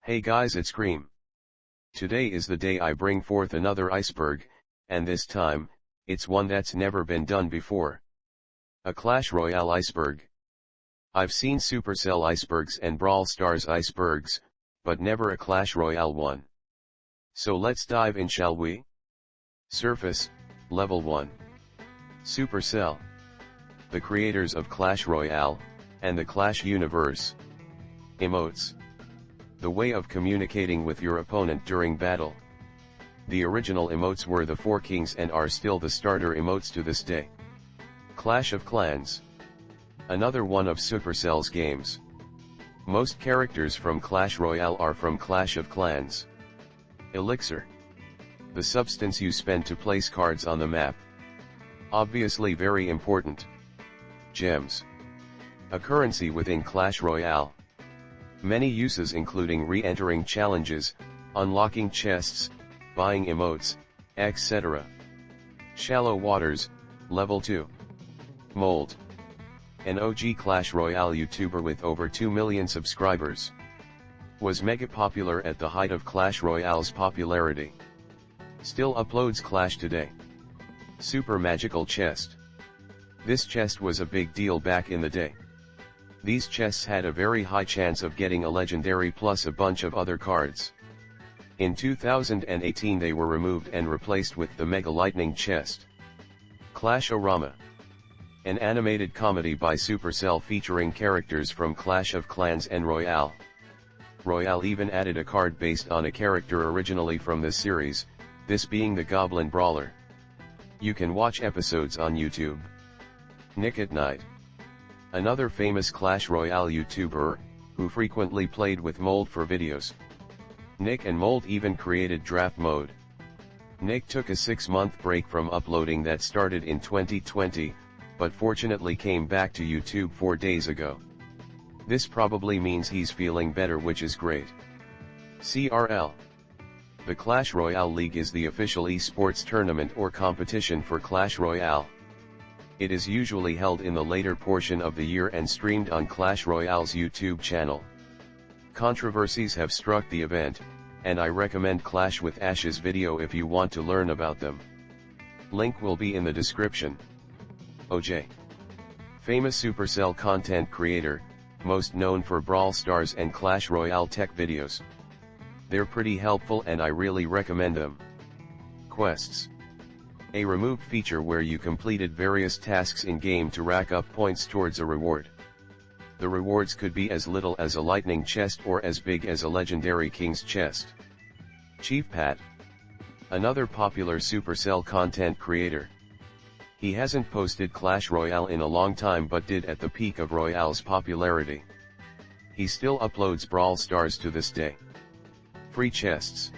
Hey guys, it's Cream. Today is the day I bring forth another iceberg, and this time, it's one that's never been done before. A Clash Royale iceberg. I've seen Supercell icebergs and Brawl Stars icebergs, but never a Clash Royale one. So let's dive in, shall we? Surface, Level 1. Supercell. The creators of Clash Royale, and the Clash universe. Emotes. The way of communicating with your opponent during battle. The original emotes were the Four Kings and are still the starter emotes to this day. Clash of Clans. Another one of Supercell's games. Most characters from Clash Royale are from Clash of Clans. Elixir. The substance you spend to place cards on the map. Obviously very important. Gems. A currency within Clash Royale. Many uses including re-entering challenges, unlocking chests, buying emotes, etc. Shallow Waters, Level 2. Mold. An OG Clash Royale YouTuber with over 2 million subscribers. Was mega popular at the height of Clash Royale's popularity. Still uploads Clash today. Super Magical Chest. This chest was a big deal back in the day. These chests had a very high chance of getting a legendary plus a bunch of other cards. In 2018 they were removed and replaced with the Mega Lightning Chest. Clash-O-Rama. An animated comedy by Supercell featuring characters from Clash of Clans and Royale. Royale even added a card based on a character originally from this series, this being the Goblin Brawler. You can watch episodes on YouTube. Nick at Night. Another famous Clash Royale YouTuber, who frequently played with Mold for videos. Nick and Mold even created draft mode. Nick took a 6-month break from uploading that started in 2020, but fortunately came back to YouTube 4 days ago. This probably means he's feeling better, which is great. CRL. The Clash Royale League is the official esports tournament or competition for Clash Royale. It is usually held in the later portion of the year and streamed on Clash Royale's YouTube channel. Controversies have struck the event, and I recommend Clash with Ash's video if you want to learn about them. Link will be in the description. OJ. Famous Supercell content creator, most known for Brawl Stars and Clash Royale tech videos. They're pretty helpful and I really recommend them. Quests. A removed feature where you completed various tasks in-game to rack up points towards a reward. The rewards could be as little as a lightning chest or as big as a legendary king's chest. Chief Pat. Another popular Supercell content creator. He hasn't posted Clash Royale in a long time but did at the peak of Royale's popularity. He still uploads Brawl Stars to this day. Free chests.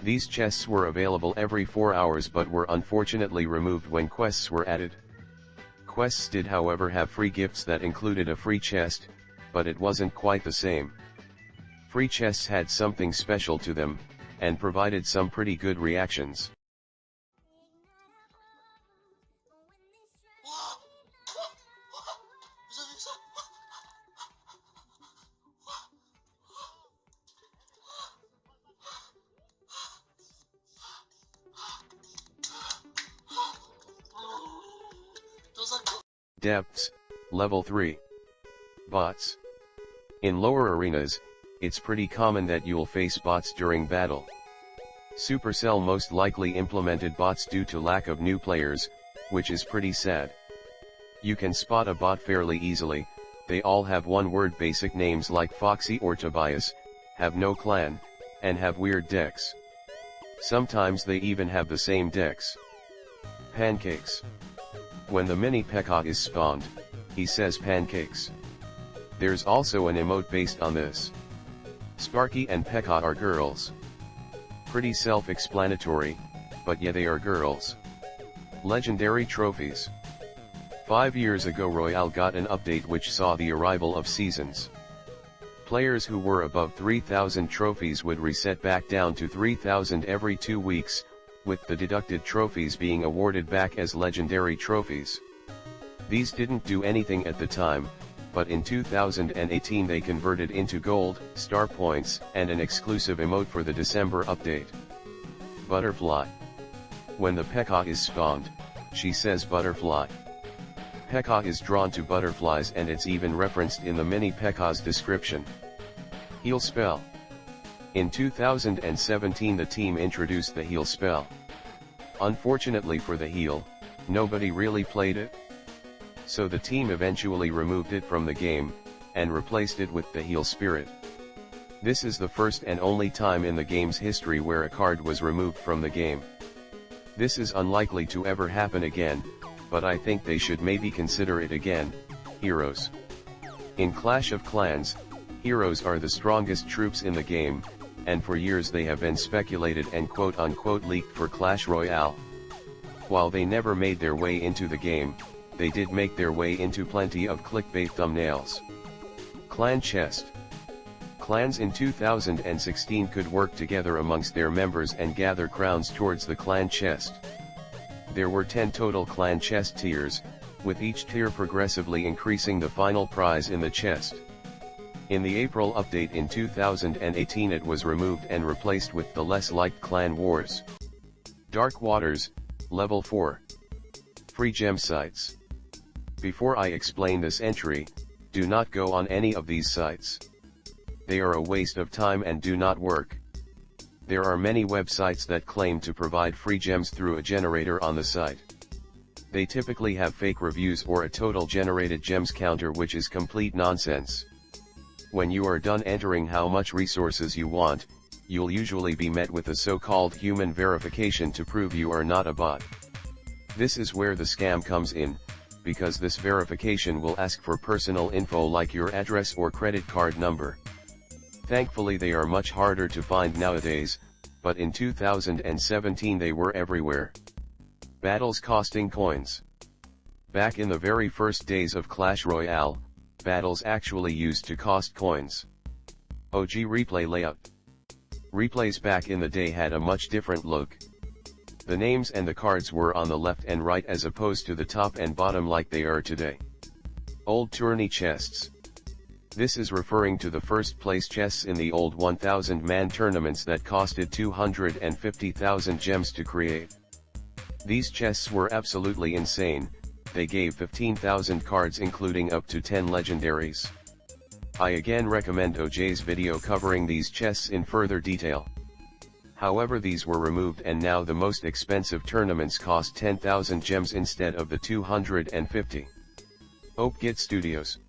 These chests were available every 4 hours but were unfortunately removed when quests were added. Quests did however have free gifts that included a free chest, but it wasn't quite the same. Free chests had something special to them, and provided some pretty good reactions. Depths, Level 3. Bots. In lower arenas, it's pretty common that you'll face bots during battle. Supercell most likely implemented bots due to lack of new players, which is pretty sad. You can spot a bot fairly easily, they all have one-word basic names like Foxy or Tobias, have no clan, and have weird decks. Sometimes they even have the same decks. Pancakes. When the mini P.E.K.K.A is spawned, he says pancakes. There's also an emote based on this. Sparky and P.E.K.K.A are girls. Pretty self-explanatory, but yeah, they are girls. Legendary trophies. 5 years ago Royale got an update which saw the arrival of seasons. Players who were above 3,000 trophies would reset back down to 3,000 every 2 weeks, with the deducted trophies being awarded back as legendary trophies. These didn't do anything at the time, but in 2018 they converted into gold, star points, and an exclusive emote for the December update. Butterfly. When the P.E.K.K.A is spawned, she says butterfly. P.E.K.K.A is drawn to butterflies and it's even referenced in the mini P.E.K.K.A's description. Heal spell. In 2017 the team introduced the heal spell. Unfortunately for the heal, nobody really played it. So the team eventually removed it from the game, and replaced it with the heal spirit. This is the first and only time in the game's history where a card was removed from the game. This is unlikely to ever happen again, but I think they should maybe consider it again. Heroes. In Clash of Clans, heroes are the strongest troops in the game, and for years they have been speculated and quote-unquote leaked for Clash Royale. While they never made their way into the game, they did make their way into plenty of clickbait thumbnails. Clan Chest. Clans in 2016 could work together amongst their members and gather crowns towards the clan chest. There were 10 total clan chest tiers, with each tier progressively increasing the final prize in the chest. In the April update in 2018 it was removed and replaced with the less liked Clan Wars. Dark Waters, Level 4. Free gem sites. Before I explain this entry, do not go on any of these sites. They are a waste of time and do not work. There are many websites that claim to provide free gems through a generator on the site. They typically have fake reviews or a total generated gems counter, which is complete nonsense. When you are done entering how much resources you want, you'll usually be met with a so-called human verification to prove you are not a bot. This is where the scam comes in, because this verification will ask for personal info like your address or credit card number. Thankfully they are much harder to find nowadays, but in 2017 they were everywhere. Battles costing coins. Back in the very first days of Clash Royale, battles actually used to cost coins. OG replay layout. Replays back in the day had a much different look. The names and the cards were on the left and right as opposed to the top and bottom like they are today. Old tourney chests. This is referring to the first place chests in the old 1000-man tournaments that costed 250,000 gems to create. These chests were absolutely insane. They gave 15,000 cards including up to 10 legendaries. I again recommend OJ's video covering these chests in further detail. However, these were removed and now the most expensive tournaments cost 10,000 gems instead of the 250. OpGit Studios.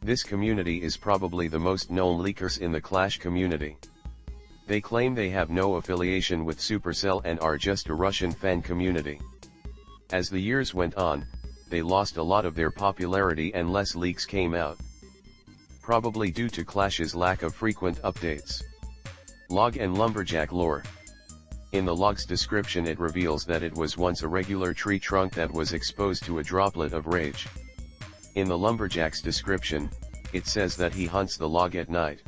This community is probably the most known leakers in the Clash community. They claim they have no affiliation with Supercell and are just a Russian fan community. As the years went on, they lost a lot of their popularity and less leaks came out. Probably due to Clash's lack of frequent updates. Log and Lumberjack lore. In the log's description it reveals that it was once a regular tree trunk that was exposed to a droplet of rage. In the Lumberjack's description, it says that he hunts the log at night.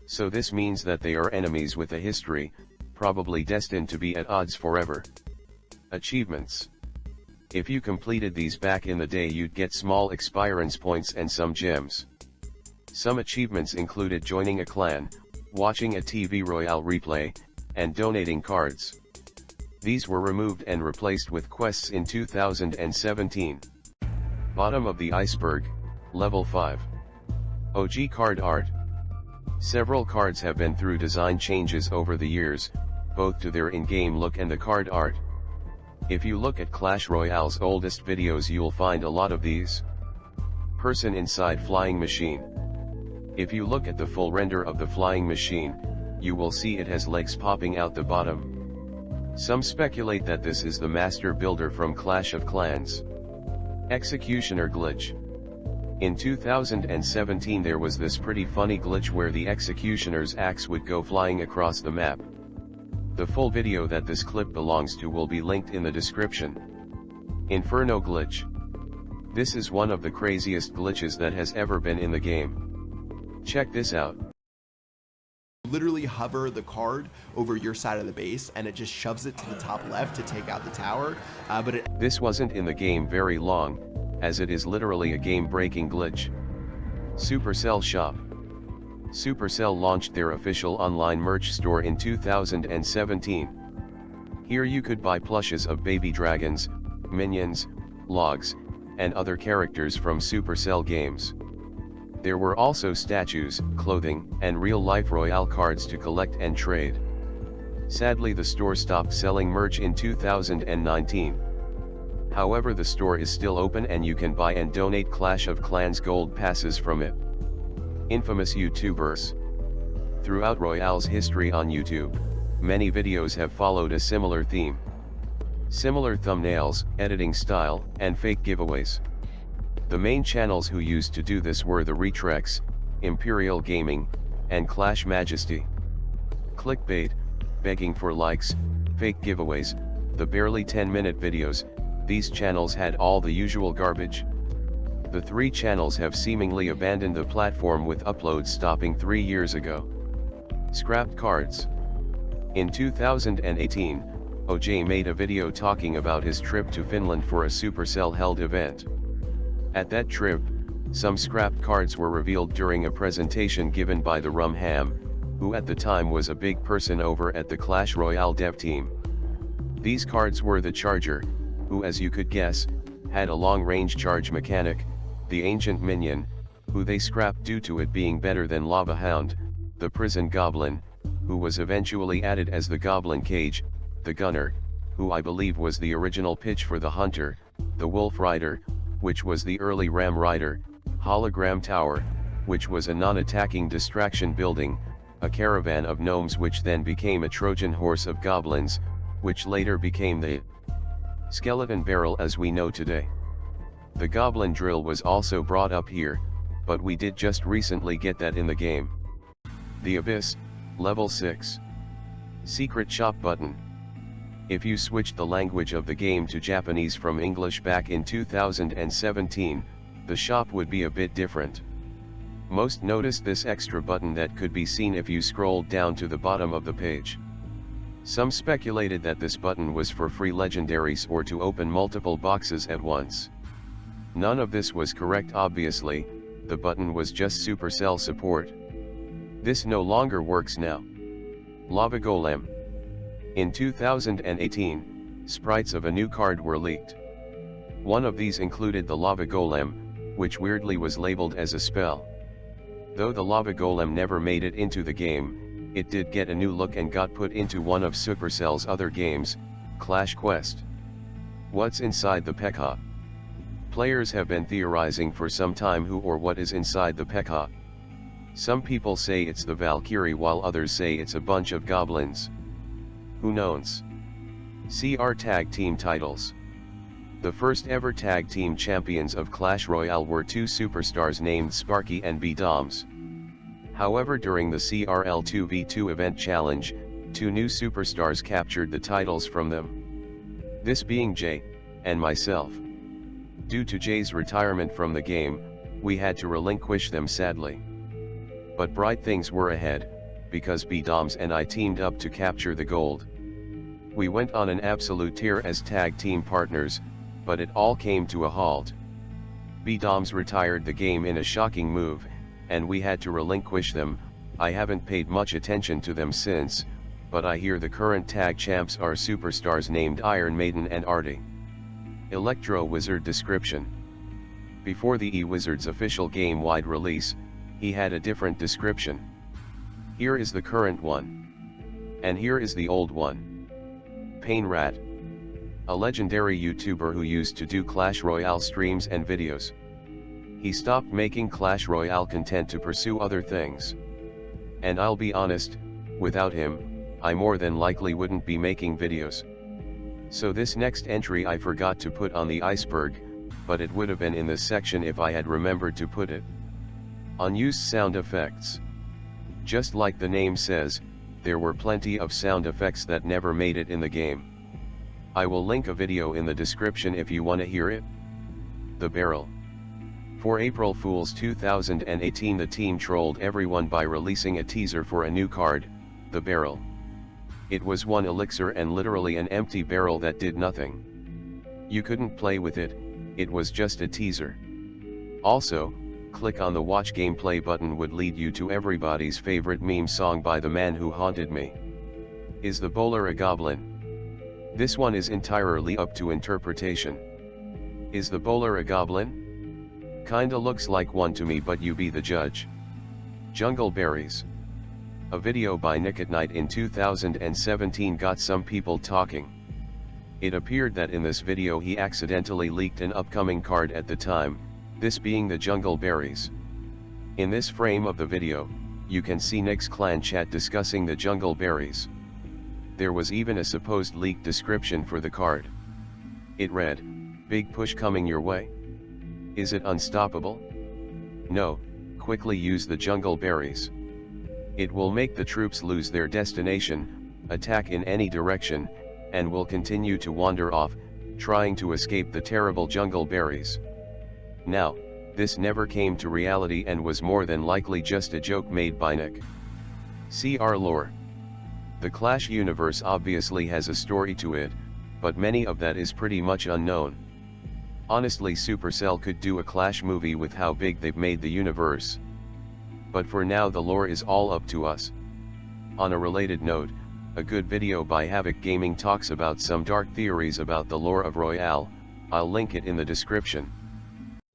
So this means that they are enemies with a history, probably destined to be at odds forever. Achievements. If you completed these back in the day you'd get small experience points and some gems. Some achievements included joining a clan, watching a TV Royale replay, and donating cards. These were removed and replaced with quests in 2017. Bottom of the Iceberg, Level 5. OG card art. Several cards have been through design changes over the years, both to their in-game look and the card art. If you look at Clash Royale's oldest videos you'll find a lot of these. Person inside flying machine. If you look at the full render of the flying machine, you will see it has legs popping out the bottom. Some speculate that this is the master builder from Clash of Clans. Executioner glitch. In 2017 there was this pretty funny glitch where the executioner's axe would go flying across the map. The full video that this clip belongs to will be linked in the description. Inferno glitch. This is one of the craziest glitches that has ever been in the game. Check this out. Literally hover the card over your side of the base and it just shoves it to the top left to take out the tower, This wasn't in the game very long, as it is literally a game-breaking glitch. Supercell Shop. Supercell launched their official online merch store in 2017. Here you could buy plushes of baby dragons, minions, logs, and other characters from Supercell games. There were also statues, clothing, and real-life Royale cards to collect and trade. Sadly, the store stopped selling merch in 2019. However, the store is still open and you can buy and donate Clash of Clans gold passes from it. Infamous YouTubers. Throughout Royale's history on YouTube, many videos have followed a similar theme. Similar thumbnails, editing style, and fake giveaways. The main channels who used to do this were the Retrex, Imperial Gaming, and Clash Majesty. Clickbait, begging for likes, fake giveaways, the barely 10-minute videos, these channels had all the usual garbage. The three channels have seemingly abandoned the platform with uploads stopping 3 years ago. Scrapped cards. In 2018, OJ made a video talking about his trip to Finland for a Supercell-held event. At that trip, some scrapped cards were revealed during a presentation given by the Rum Ham, who at the time was a big person over at the Clash Royale dev team. These cards were the Charger, who, as you could guess, had a long-range charge mechanic, the Ancient Minion, who they scrapped due to it being better than Lava Hound, the Prison Goblin, who was eventually added as the Goblin Cage, the Gunner, who I believe was the original pitch for the Hunter, the Wolf Rider, which was the early Ram Rider, Hologram Tower, which was a non-attacking distraction building, a caravan of gnomes which then became a Trojan horse of goblins, which later became the skeleton barrel as we know today. The Goblin Drill was also brought up here, but we did just recently get that in the game. The Abyss, Level 6. Secret Shop button. If you switched the language of the game to Japanese from English back in 2017, the shop would be a bit different. Most noticed this extra button that could be seen if you scrolled down to the bottom of the page. Some speculated that this button was for free legendaries or to open multiple boxes at once. None of this was correct. Obviously, the button was just Supercell support. This no longer works now. Lava Golem. In 2018, sprites of a new card were leaked. One of these included the Lava Golem, which weirdly was labeled as a spell. Though the Lava Golem never made it into the game, it did get a new look and got put into one of Supercell's other games, Clash Quest. What's inside the P.E.K.K.A? Players have been theorizing for some time who or what is inside the P.E.K.K.A. Some people say it's the Valkyrie while others say it's a bunch of goblins. Who knows? CR Tag Team titles. The first ever tag team champions of Clash Royale were two superstars named Sparky and B-Doms. However, during the CRL 2v2 event challenge, two new superstars captured the titles from them. This being Jay, and myself. Due to Jay's retirement from the game, we had to relinquish them sadly. But bright things were ahead, because B-Doms and I teamed up to capture the gold. We went on an absolute tear as tag team partners, but it all came to a halt. B-Doms retired the game in a shocking move, and we had to relinquish them. I haven't paid much attention to them since, but I hear the current tag champs are superstars named Iron Maiden and Artie. Electro Wizard description. Before the E-Wizard's official game-wide release, he had a different description. Here is the current one. And here is the old one. Pain Rat. A legendary YouTuber who used to do Clash Royale streams and videos. He stopped making Clash Royale content to pursue other things. And I'll be honest, without him, I more than likely wouldn't be making videos. So this next entry I forgot to put on the Iceberg, but it would have been in this section if I had remembered to put it. Unused sound effects. Just like the name says, there were plenty of sound effects that never made it in the game. I will link a video in the description if you want to hear it. The Barrel. For April Fool's 2018, the team trolled everyone by releasing a teaser for a new card, the Barrel. It was one elixir and literally an empty barrel that did nothing. You couldn't play with it, it was just a teaser. Also, Click on the watch gameplay button would lead you to everybody's favorite meme song by the man who haunted me. Is the bowler a goblin? This one is entirely up to interpretation. Is the bowler a goblin? Kinda looks like one to me, but you be the judge. Jungle Berries. A video by Nick at Night in 2017 got some people talking. It appeared that in this video he accidentally leaked an upcoming card at the time, this being the Jungle Berries. In this frame of the video, you can see Nick's clan chat discussing the Jungle Berries. There was even a supposed leaked description for the card. It read, "Big push coming your way? Is it unstoppable? No, quickly use the Jungle Berries. It will make the troops lose their destination, attack in any direction, and will continue to wander off, trying to escape the terrible Jungle Berries." Now, this never came to reality and was more than likely just a joke made by Nick. See our lore. The Clash universe obviously has a story to it, but many of that is pretty much unknown. Honestly, Supercell could do a Clash movie with how big they've made the universe. But for now the lore is all up to us. On a related note, a good video by Havoc Gaming talks about some dark theories about the lore of Royale. I'll link it in the description.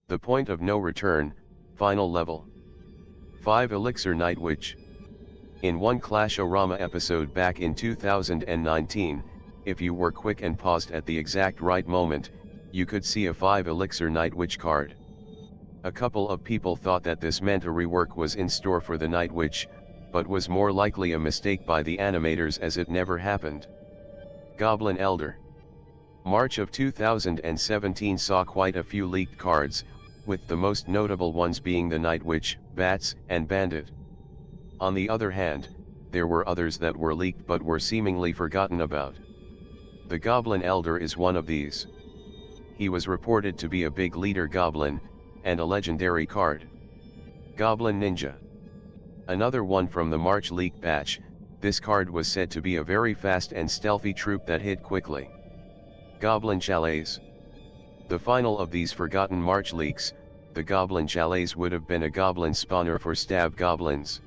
The point of no return, final level. 5 Elixir Night Witch. In one Clash-O-Rama episode back in 2019, if you were quick and paused at the exact right moment, you could see a 5 Elixir Night Witch card. A couple of people thought that this meant a rework was in store for the Night Witch, but was more likely a mistake by the animators as it never happened. Goblin Elder. March of 2017 saw quite a few leaked cards, with the most notable ones being the Night Witch, Bats, and Bandit. On the other hand, there were others that were leaked but were seemingly forgotten about. The Goblin Elder is one of these. He was reported to be a big leader goblin, and a legendary card. Goblin Ninja. Another one from the March leak batch, this card was said to be a very fast and stealthy troop that hit quickly. Goblin Chalets. The final of these forgotten March leaks, the Goblin Chalets would have been a goblin spawner for stab goblins.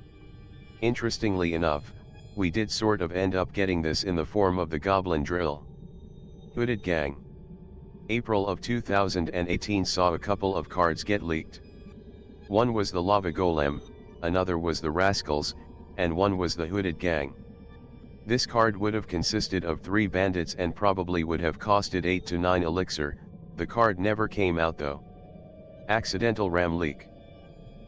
Interestingly enough, we did sort of end up getting this in the form of the Goblin Drill. Hooded Gang. April of 2018 saw a couple of cards get leaked. One was the Lava Golem, another was the Rascals, and one was the Hooded Gang. This card would have consisted of 3 bandits and probably would have costed 8 to 9 elixir, the card never came out though. Accidental RAM leak.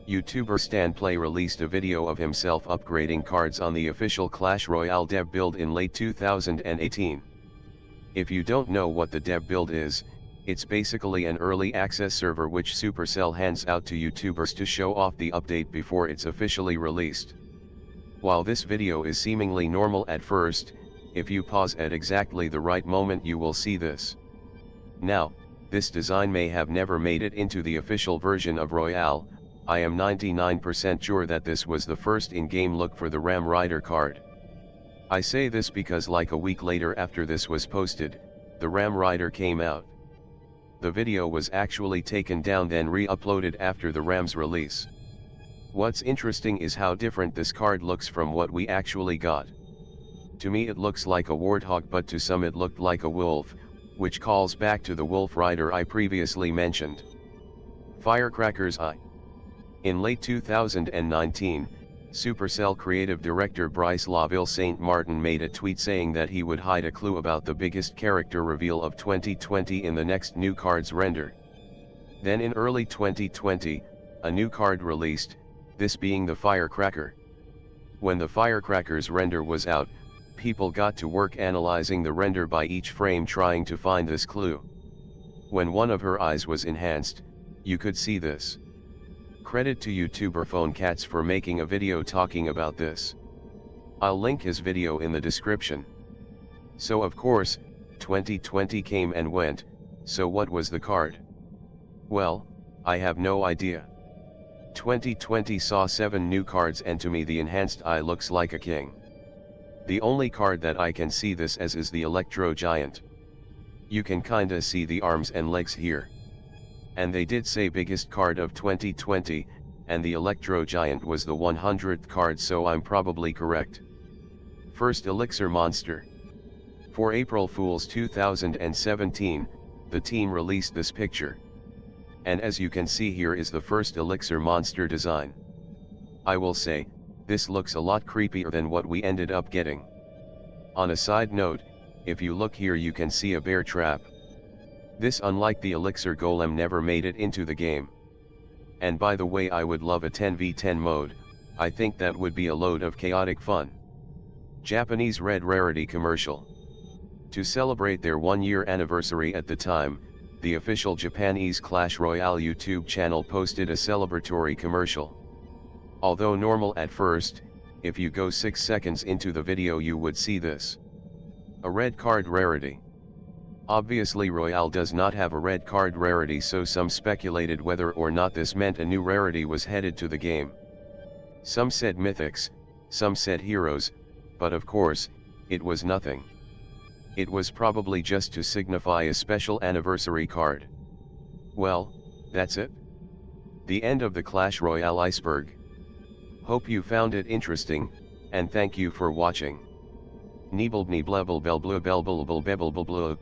YouTuber StanPlay released a video of himself upgrading cards on the official Clash Royale dev build in late 2018. If you don't know what the dev build is, it's basically an early access server which Supercell hands out to YouTubers to show off the update before it's officially released. While this video is seemingly normal at first, if you pause at exactly the right moment you will see this. Now, this design may have never made it into the official version of Royale. I am 99% sure that this was the first in-game look for the Ram Rider card. I say this because like a week later after this was posted, the Ram Rider came out. The video was actually taken down then re-uploaded after the Ram's release. What's interesting is how different this card looks from what we actually got. To me it looks like a warthog, but to some it looked like a wolf, which calls back to the Wolf Rider I previously mentioned. Firecrackers Eye. In late 2019, Supercell creative director Bryce Laville St. Martin made a tweet saying that he would hide a clue about the biggest character reveal of 2020 in the next new cards render. Then in early 2020, a new card released, this being the Firecracker. When the Firecracker's render was out, people got to work analyzing the render by each frame trying to find this clue. When one of her eyes was enhanced, you could see this. Credit to YouTuber PhoneCats for making a video talking about this. I'll link his video in the description. So of course, 2020 came and went, so what was the card? Well, I have no idea. 2020 saw 7 new cards and to me the enhanced eye looks like a king. The only card that I can see this as is the Electro Giant. You can kinda see the arms and legs here. And they did say biggest card of 2020, and the Electro Giant was the 100th card, so I'm probably correct. First Elixir Monster. For April Fools 2017, the team released this picture. And as you can see, here is the first Elixir Monster design. I will say, this looks a lot creepier than what we ended up getting. On a side note, if you look here you can see a bear trap. This, unlike the Elixir Golem, never made it into the game. And by the way, I would love a 10v10 mode. I think that would be a load of chaotic fun. Japanese Red Rarity commercial. To celebrate their 1-year anniversary at the time, the official Japanese Clash Royale YouTube channel posted a celebratory commercial. Although normal at first, if you go 6 seconds into the video you would see this. A red card rarity. Obviously Royale does not have a red card rarity, so some speculated whether or not this meant a new rarity was headed to the game. Some said mythics, some said heroes, but of course, it was nothing. It was probably just to signify a special anniversary card. Well, that's it. The end of the Clash Royale Iceberg. Hope you found it interesting, and thank you for watching. Neeblebnee blebble bell blue bell bull bell bebble blue.